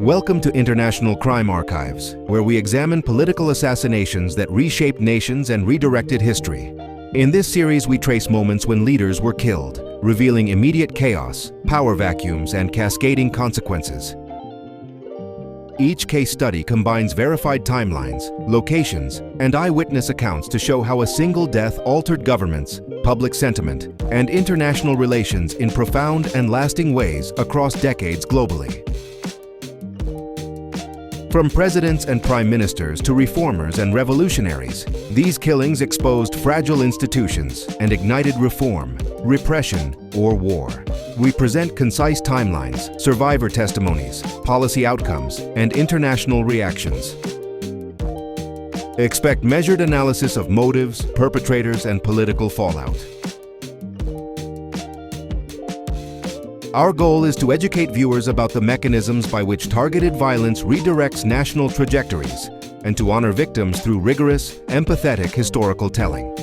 Welcome to International Crime Archives, where we examine political assassinations that reshaped nations and redirected history. In this series, we trace moments when leaders were killed, revealing immediate chaos, power vacuums, and cascading consequences. Each case study combines verified timelines, locations, and eyewitness accounts to show how a single death altered governments, public sentiment, and international relations in profound and lasting ways across decades globally. From presidents and prime ministers to reformers and revolutionaries, these killings exposed fragile institutions and ignited reform, repression, or war. We present concise timelines, survivor testimonies, policy outcomes, and international reactions. Expect measured analysis of motives, perpetrators, and political fallout. Our goal is to educate viewers about the mechanisms by which targeted violence redirects national trajectories and to honor victims through rigorous, empathetic historical telling.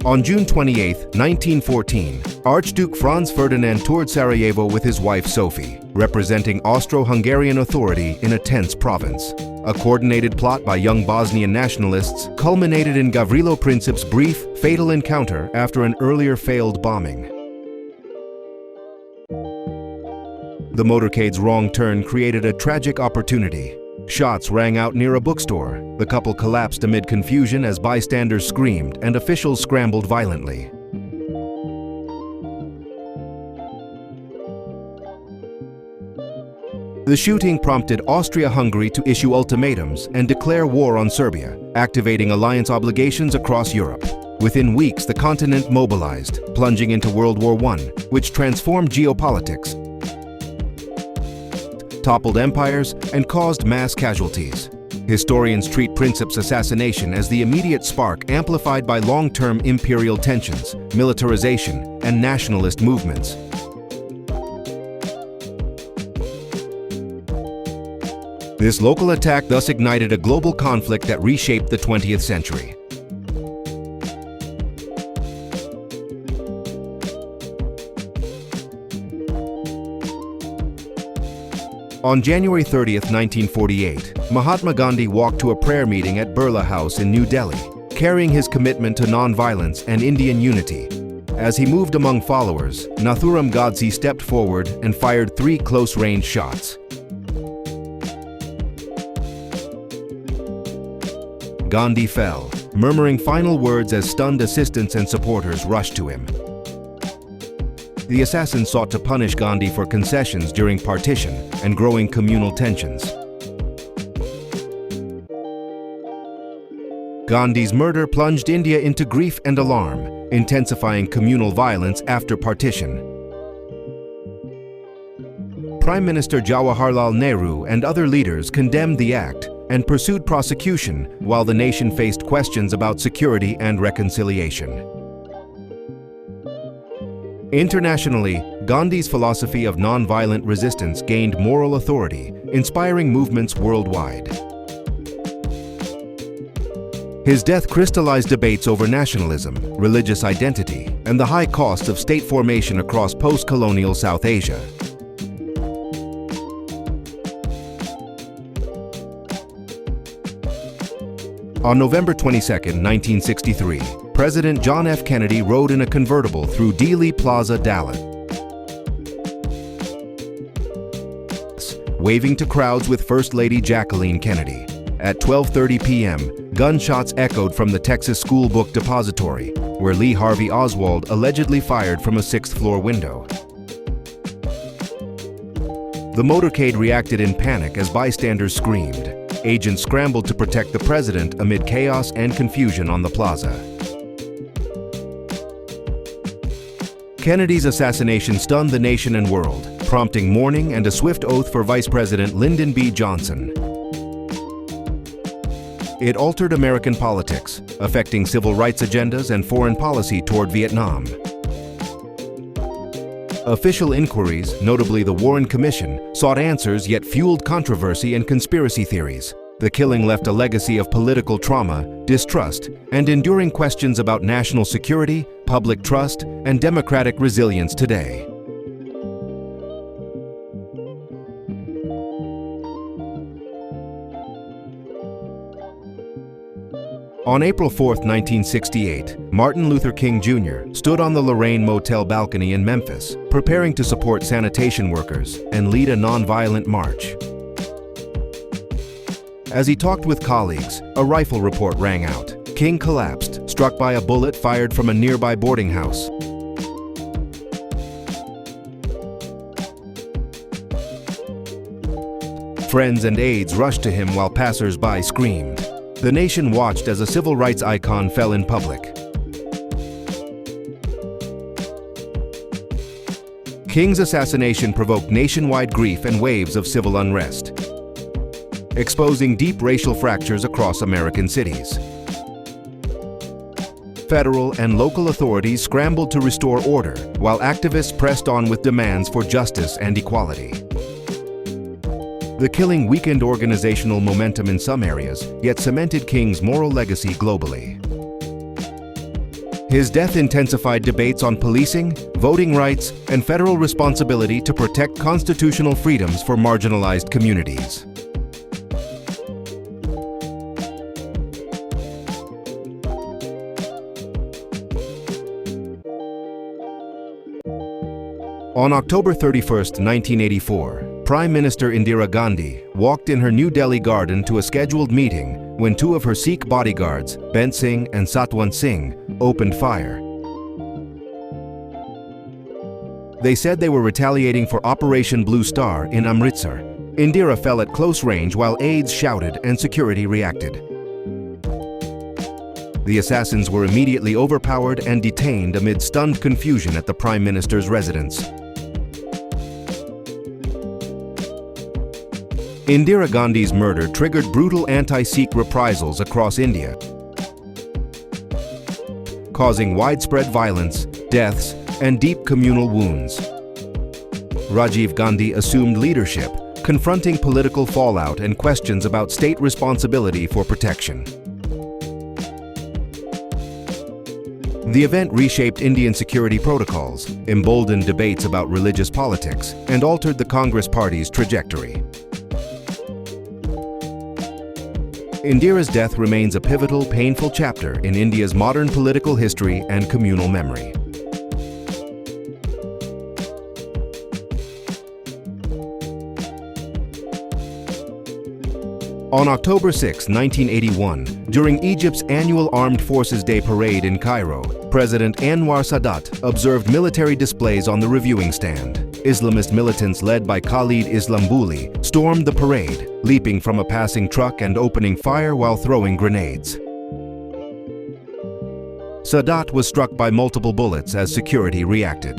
On June 28, 1914, Archduke Franz Ferdinand toured Sarajevo with his wife Sophie, representing Austro-Hungarian authority in a tense province. A coordinated plot by young Bosnian nationalists culminated in Gavrilo Princip's brief, fatal encounter after an earlier failed bombing. The motorcade's wrong turn created a tragic opportunity. Shots rang out near a bookstore. The couple collapsed amid confusion as bystanders screamed and officials scrambled violently. The shooting prompted Austria-Hungary to issue ultimatums and declare war on Serbia, activating alliance obligations across Europe. Within weeks, the continent mobilized, plunging into World War I, which transformed geopolitics, toppled empires, and caused mass casualties. Historians treat Princip's assassination as the immediate spark amplified by long-term imperial tensions, militarization, and nationalist movements. This local attack thus ignited a global conflict that reshaped the 20th century. On January 30, 1948, Mahatma Gandhi walked to a prayer meeting at Birla House in New Delhi, carrying his commitment to non-violence and Indian unity. As he moved among followers, Nathuram Godse stepped forward and fired 3 close-range shots. Gandhi fell, murmuring final words as stunned assistants and supporters rushed to him. The assassins sought to punish Gandhi for concessions during partition and growing communal tensions. Gandhi's murder plunged India into grief and alarm, intensifying communal violence after partition. Prime Minister Jawaharlal Nehru and other leaders condemned the act and pursued prosecution while the nation faced questions about security and reconciliation. Internationally, Gandhi's philosophy of nonviolent resistance gained moral authority, inspiring movements worldwide. His death crystallized debates over nationalism, religious identity, and the high costs of state formation across post-colonial South Asia. On November 22, 1963, President John F. Kennedy rode in a convertible through Dealey Plaza, Dallas, waving to crowds with First Lady Jacqueline Kennedy. At 12:30 p.m., gunshots echoed from the Texas School Book Depository, where Lee Harvey Oswald allegedly fired from a 6th-floor window. The motorcade reacted in panic as bystanders screamed. Agents scrambled to protect the president amid chaos and confusion on the plaza. Kennedy's assassination stunned the nation and world, prompting mourning and a swift oath for Vice President Lyndon B. Johnson. It altered American politics, affecting civil rights agendas and foreign policy toward Vietnam. Official inquiries, notably the Warren Commission, sought answers yet fueled controversy and conspiracy theories. The killing left a legacy of political trauma, distrust, and enduring questions about national security, public trust, and democratic resilience today. On April 4, 1968, Martin Luther King Jr. stood on the Lorraine Motel balcony in Memphis, preparing to support sanitation workers and lead a nonviolent march. As he talked with colleagues, a rifle report rang out. King collapsed, struck by a bullet fired from a nearby boarding house. Friends and aides rushed to him while passers-by screamed. The nation watched as a civil rights icon fell in public. King's assassination provoked nationwide grief and waves of civil unrest, exposing deep racial fractures across American cities. Federal and local authorities scrambled to restore order, while activists pressed on with demands for justice and equality. The killing weakened organizational momentum in some areas, yet cemented King's moral legacy globally. His death intensified debates on policing, voting rights, and federal responsibility to protect constitutional freedoms for marginalized communities. On October 31, 1984, Prime Minister Indira Gandhi walked in her New Delhi garden to a scheduled meeting when two of her Sikh bodyguards, Bent Singh and Satwant Singh, opened fire. They said they were retaliating for Operation Blue Star in Amritsar. Indira fell at close range while aides shouted and security reacted. The assassins were immediately overpowered and detained amid stunned confusion at the Prime Minister's residence. Indira Gandhi's murder triggered brutal anti-Sikh reprisals across India, causing widespread violence, deaths, and deep communal wounds. Rajiv Gandhi assumed leadership, confronting political fallout and questions about state responsibility for protection. The event reshaped Indian security protocols, emboldened debates about religious politics, and altered the Congress Party's trajectory. Indira's death remains a pivotal, painful chapter in India's modern political history and communal memory. On October 6, 1981, during Egypt's annual Armed Forces Day parade in Cairo, President Anwar Sadat observed military displays on the reviewing stand. Islamist militants led by Khalid Islambouli stormed the parade, leaping from a passing truck and opening fire while throwing grenades. Sadat was struck by multiple bullets as security reacted.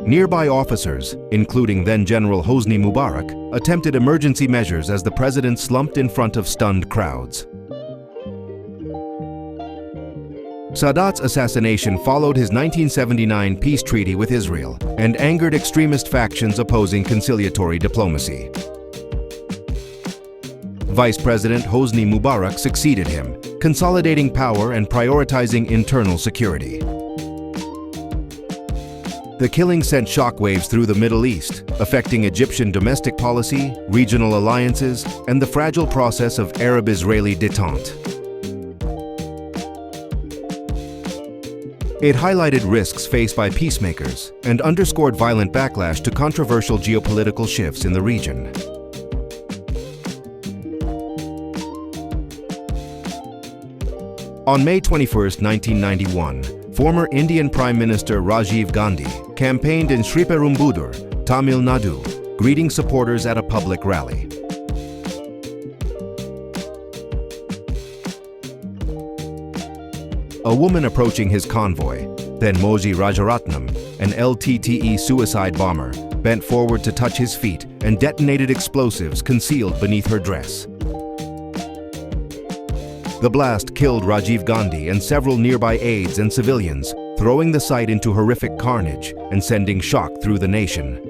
Nearby officers, including then-General Hosni Mubarak, attempted emergency measures as the president slumped in front of stunned crowds. Sadat's assassination followed his 1979 peace treaty with Israel and angered extremist factions opposing conciliatory diplomacy. Vice President Hosni Mubarak succeeded him, consolidating power and prioritizing internal security. The killing sent shockwaves through the Middle East, affecting Egyptian domestic policy, regional alliances, and the fragile process of Arab-Israeli détente. It highlighted risks faced by peacemakers and underscored violent backlash to controversial geopolitical shifts in the region. On May 21, 1991, former Indian Prime Minister Rajiv Gandhi campaigned in Sriperumbudur, Tamil Nadu, greeting supporters at a public rally. A woman approaching his convoy, then Moji Rajaratnam, an LTTE suicide bomber, bent forward to touch his feet and detonated explosives concealed beneath her dress. The blast killed Rajiv Gandhi and several nearby aides and civilians, throwing the site into horrific carnage and sending shock through the nation.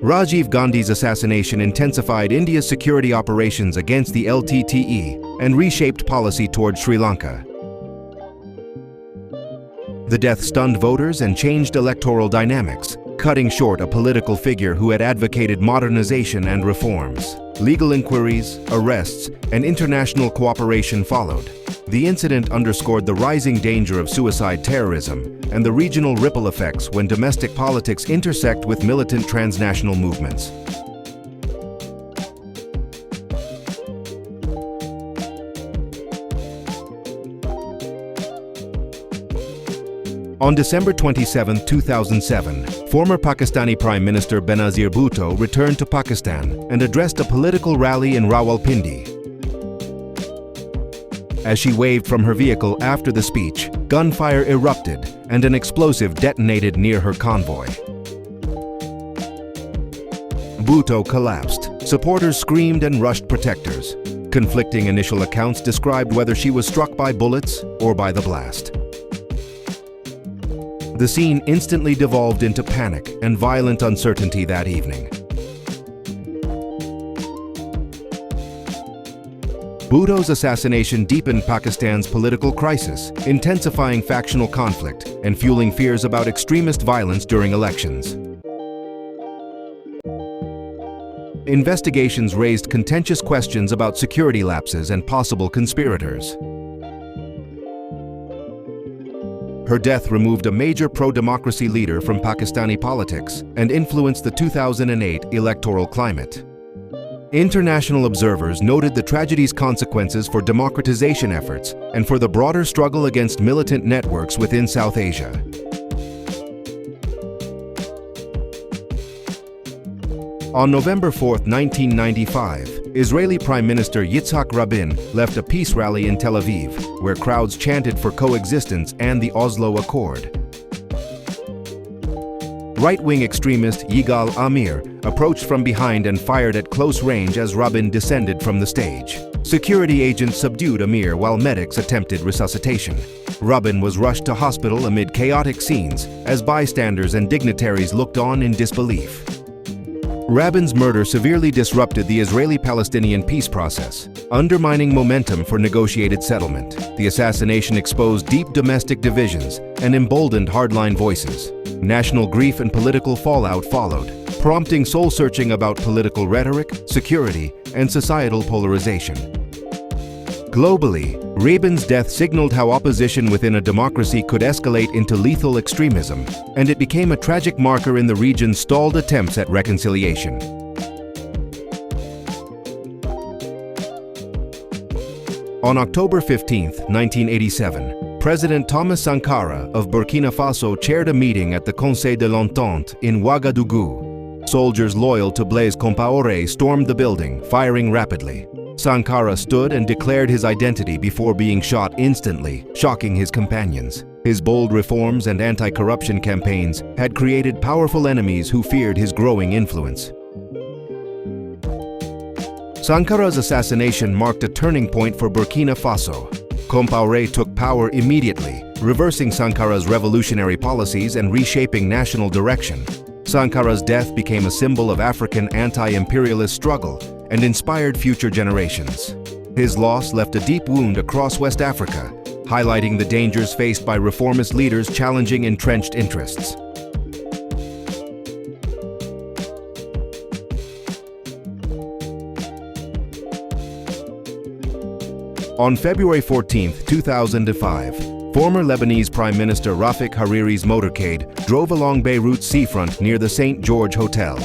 Rajiv Gandhi's assassination intensified India's security operations against the LTTE and reshaped policy toward Sri Lanka. The death stunned voters and changed electoral dynamics, cutting short a political figure who had advocated modernization and reforms. Legal inquiries, arrests, and international cooperation followed. The incident underscored the rising danger of suicide terrorism and the regional ripple effects when domestic politics intersect with militant transnational movements. On December 27, 2007, former Pakistani Prime Minister Benazir Bhutto returned to Pakistan and addressed a political rally in Rawalpindi. As she waved from her vehicle after the speech, gunfire erupted and an explosive detonated near her convoy. Bhutto collapsed. Supporters screamed and rushed protectors. Conflicting initial accounts described whether she was struck by bullets or by the blast. The scene instantly devolved into panic and violent uncertainty that evening. Bhutto's assassination deepened Pakistan's political crisis, intensifying factional conflict and fueling fears about extremist violence during elections. Investigations raised contentious questions about security lapses and possible conspirators. Her death removed a major pro-democracy leader from Pakistani politics and influenced the 2008 electoral climate. International observers noted the tragedy's consequences for democratization efforts and for the broader struggle against militant networks within South Asia. On November 4, 1995, Israeli Prime Minister Yitzhak Rabin left a peace rally in Tel Aviv, where crowds chanted for coexistence and the Oslo Accord. Right-wing extremist Yigal Amir approached from behind and fired at close range as Rabin descended from the stage. Security agents subdued Amir while medics attempted resuscitation. Rabin was rushed to hospital amid chaotic scenes as bystanders and dignitaries looked on in disbelief. Rabin's murder severely disrupted the Israeli-Palestinian peace process, undermining momentum for negotiated settlement. The assassination exposed deep domestic divisions and emboldened hardline voices. National grief and political fallout followed, prompting soul-searching about political rhetoric, security, and societal polarization. Globally, Rabin's death signaled how opposition within a democracy could escalate into lethal extremism, and it became a tragic marker in the region's stalled attempts at reconciliation. On October 15, 1987, President Thomas Sankara of Burkina Faso chaired a meeting at the Conseil de l'Entente in Ouagadougou. Soldiers loyal to Blaise Compaoré stormed the building, firing rapidly. Sankara stood and declared his identity before being shot instantly, shocking his companions. His bold reforms and anti-corruption campaigns had created powerful enemies who feared his growing influence. Sankara's assassination marked a turning point for Burkina Faso. Compaoré took power immediately, reversing Sankara's revolutionary policies and reshaping national direction. Sankara's death became a symbol of African anti-imperialist struggle and inspired future generations. His loss left a deep wound across West Africa, highlighting the dangers faced by reformist leaders challenging entrenched interests. On February 14, 2005, former Lebanese Prime Minister Rafik Hariri's motorcade drove along Beirut's seafront near the St. George Hotel.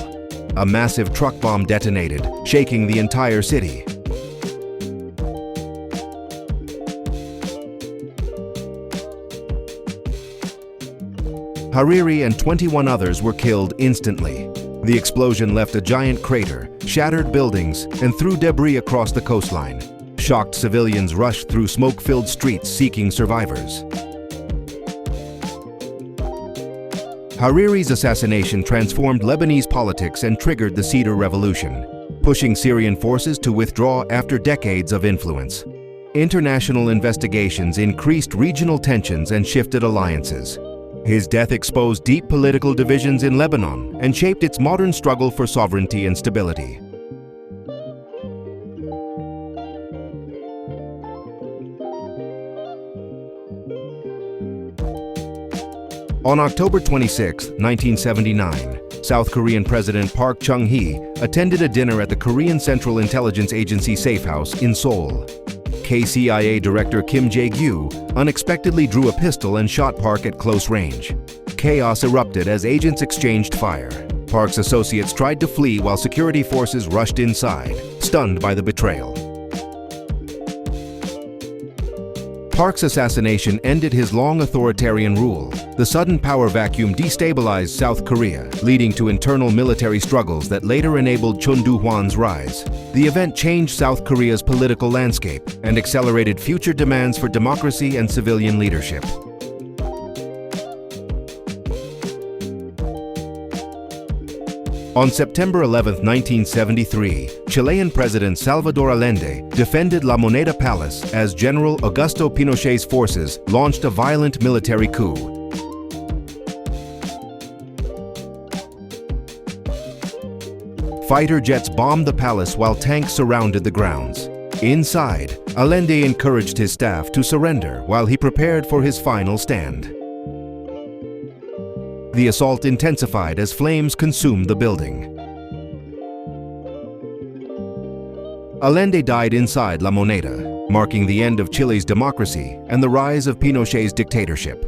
A massive truck bomb detonated, shaking the entire city. Hariri and 21 others were killed instantly. The explosion left a giant crater, shattered buildings, and threw debris across the coastline. Shocked civilians rushed through smoke-filled streets seeking survivors. Hariri's assassination transformed Lebanese politics and triggered the Cedar Revolution, pushing Syrian forces to withdraw after decades of influence. International investigations increased regional tensions and shifted alliances. His death exposed deep political divisions in Lebanon and shaped its modern struggle for sovereignty and stability. On October 26, 1979, South Korean President Park Chung-hee attended a dinner at the Korean Central Intelligence Agency safe house in Seoul. KCIA Director Kim Jae-gyu unexpectedly drew a pistol and shot Park at close range. Chaos erupted as agents exchanged fire. Park's associates tried to flee while security forces rushed inside, stunned by the betrayal. Park's assassination ended his long authoritarian rule. The sudden power vacuum destabilized South Korea, leading to internal military struggles that later enabled Chun Doo-hwan's rise. The event changed South Korea's political landscape and accelerated future demands for democracy and civilian leadership. On September 11, 1973, Chilean President Salvador Allende defended La Moneda Palace as General Augusto Pinochet's forces launched a violent military coup. Fighter jets bombed the palace while tanks surrounded the grounds. Inside, Allende encouraged his staff to surrender while he prepared for his final stand. The assault intensified as flames consumed the building. Allende died inside La Moneda, marking the end of Chile's democracy and the rise of Pinochet's dictatorship.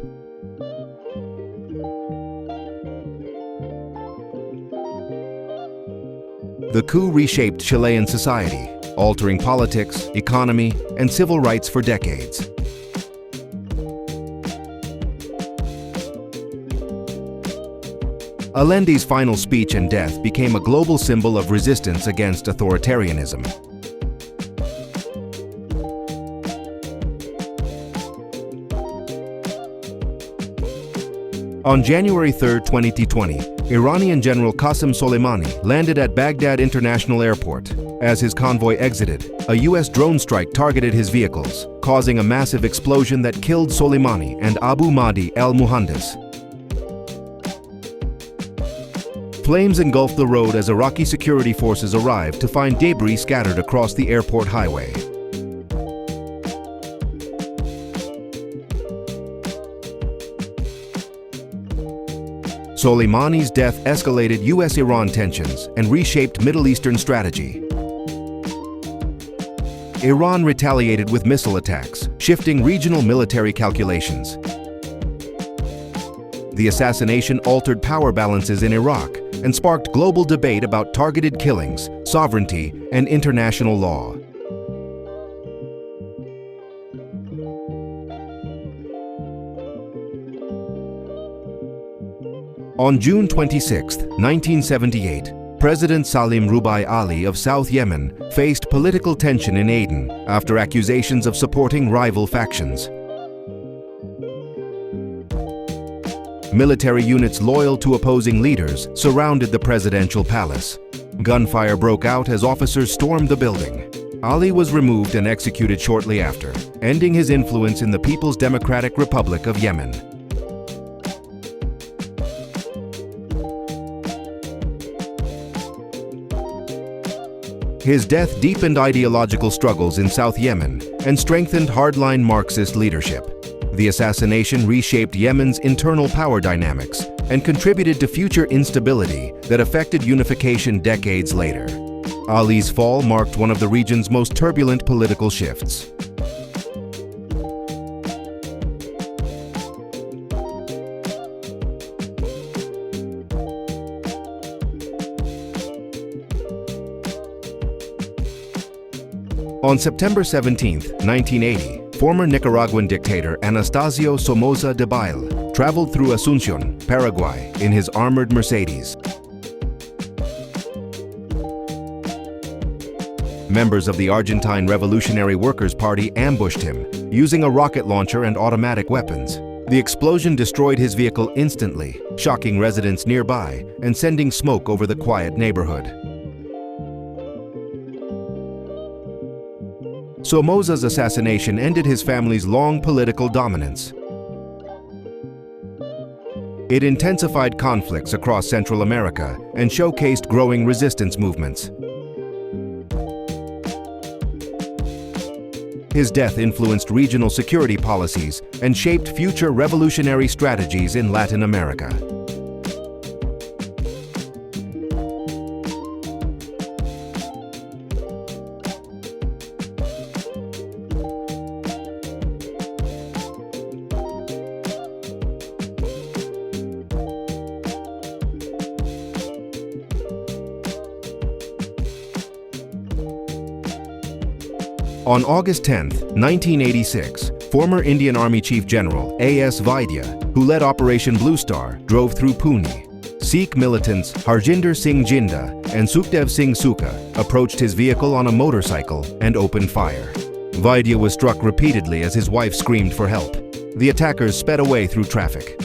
The coup reshaped Chilean society, altering politics, economy, and civil rights for decades. Allende's final speech and death became a global symbol of resistance against authoritarianism. On January 3, 2020, Iranian General Qasem Soleimani landed at Baghdad International Airport. As his convoy exited, a U.S. drone strike targeted his vehicles, causing a massive explosion that killed Soleimani and Abu Mahdi al-Muhandis. Flames engulfed the road as Iraqi security forces arrived to find debris scattered across the airport highway. Soleimani's death escalated U.S.-Iran tensions and reshaped Middle Eastern strategy. Iran retaliated with missile attacks, shifting regional military calculations. The assassination altered power balances in Iraq and sparked global debate about targeted killings, sovereignty, and international law. On June 26, 1978, President Salim Rubai Ali of South Yemen faced political tension in Aden after accusations of supporting rival factions. Military units loyal to opposing leaders surrounded the presidential palace. Gunfire broke out as officers stormed the building. Ali was removed and executed shortly after, ending his influence in the People's Democratic Republic of Yemen. His death deepened ideological struggles in South Yemen and strengthened hardline Marxist leadership. The assassination reshaped Yemen's internal power dynamics and contributed to future instability that affected unification decades later. Ali's fall marked one of the region's most turbulent political shifts. On September 17, 1980, former Nicaraguan dictator Anastasio Somoza Debayle traveled through Asunción, Paraguay, in his armored Mercedes. Members of the Argentine Revolutionary Workers' Party ambushed him, using a rocket launcher and automatic weapons. The explosion destroyed his vehicle instantly, shocking residents nearby and sending smoke over the quiet neighborhood. Somoza's assassination ended his family's long political dominance. It intensified conflicts across Central America and showcased growing resistance movements. His death influenced regional security policies and shaped future revolutionary strategies in Latin America. On August 10, 1986, former Indian Army Chief General A.S. Vaidya, who led Operation Blue Star, drove through Pune. Sikh militants Harjinder Singh Jinda and Sukhdev Singh Sukha approached his vehicle on a motorcycle and opened fire. Vaidya was struck repeatedly as his wife screamed for help. The attackers sped away through traffic.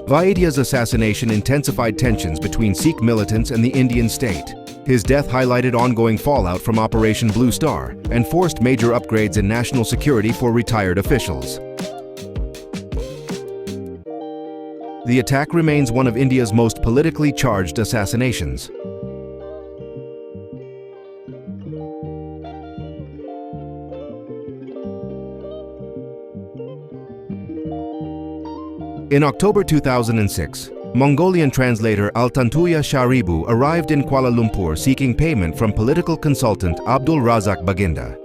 Vaidya's assassination intensified tensions between Sikh militants and the Indian state. His death highlighted ongoing fallout from Operation Blue Star and forced major upgrades in national security for retired officials. The attack remains one of India's most politically charged assassinations. In October 2006, Mongolian translator Altantuya Sharibu arrived in Kuala Lumpur seeking payment from political consultant Abdul Razak Baginda.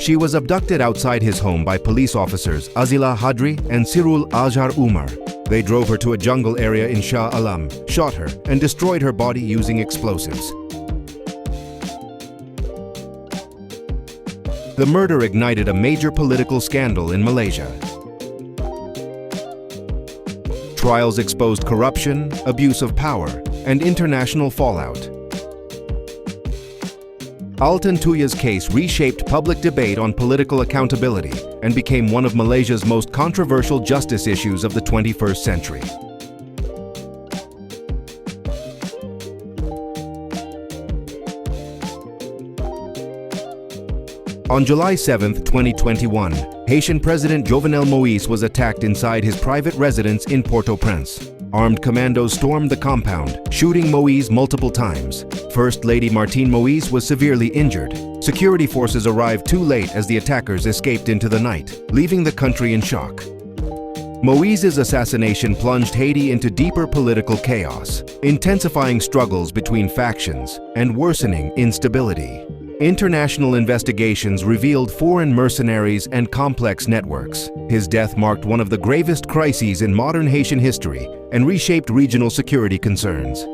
She was abducted outside his home by police officers Azila Hadri and Sirul Azhar Umar. They drove her to a jungle area in Shah Alam, shot her, and destroyed her body using explosives. The murder ignited a major political scandal in Malaysia. Trials exposed corruption, abuse of power, and international fallout. Altantuya's case reshaped public debate on political accountability and became one of Malaysia's most controversial justice issues of the 21st century. On July 7, 2021, Haitian President Jovenel Moïse was attacked inside his private residence in Port-au-Prince. Armed commandos stormed the compound, shooting Moïse multiple times. First Lady Martine Moïse was severely injured. Security forces arrived too late as the attackers escaped into the night, leaving the country in shock. Moïse's assassination plunged Haiti into deeper political chaos, intensifying struggles between factions and worsening instability. International investigations revealed foreign mercenaries and complex networks. His death marked one of the gravest crises in modern Haitian history and reshaped regional security concerns.